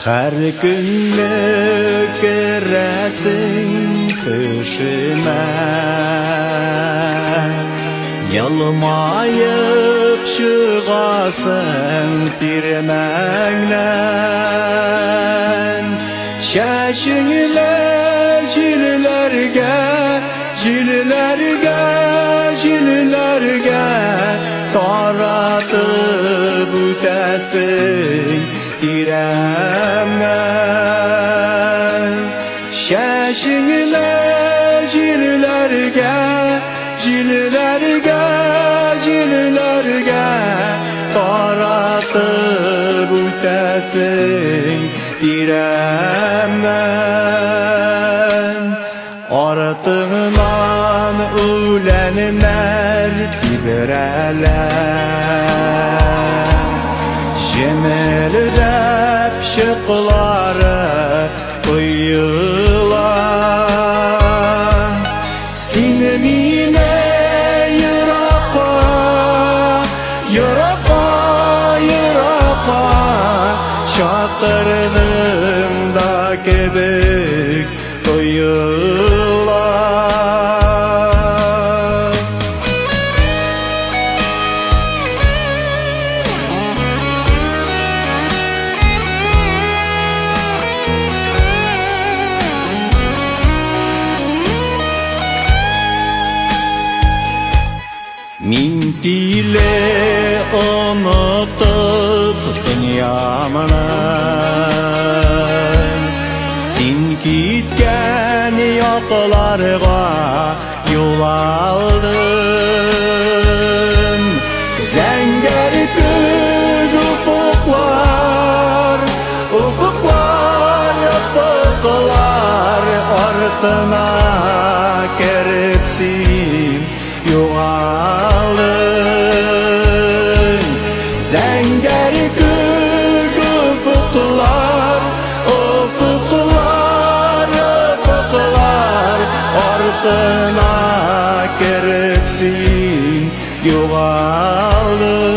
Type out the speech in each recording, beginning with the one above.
Her günlük giresin düşüme, yılmayıp çıgasın dirmekten. Şeşinle jillerge, jillerge, jillerge taratıp ötesin diremden. Şeşinle jillerge, jillerge, jillerge taratıp ötesin diremden. Artığından ölenler bibereler, Jemildep şıkları kıyılar. Sinemine yıraka, yıraka, yıraka, şatırlığında kebik kıyılar. Min dile unutup dünyamını, sen gitken yoklarga yol aldın. Zenger gök ufuklar, ufuklar, ufuklar ardına keripsin yoğaldın. Zenger gök ufuklar, ufuklar, ufuklar ardına keripsin yoğaldın.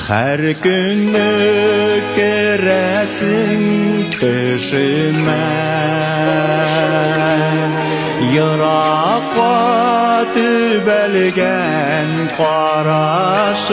Her günlük giresin düşüme, Yırakka tübelgen karasın.